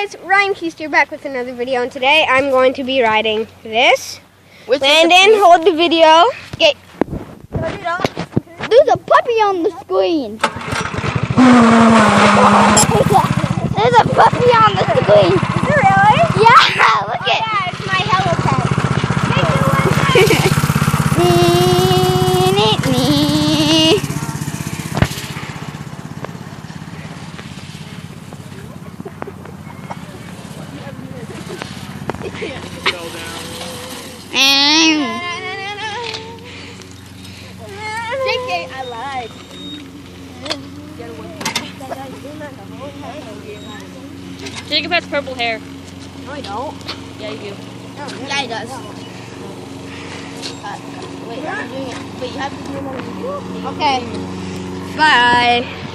guys, Ryan Keister back with another video, and today I'm going to be riding this. Landon, hold the video. Okay. There's a puppy on the screen. There's a puppy on the screen. Is there really? Yeah, look it. Yeah, it's my hello pet. I lied. Jacob has purple hair. No, I don't. Yeah, you do. Yeah, he does. Wait, I'm doing it. Wait, you have to do it on the video. Okay. Bye.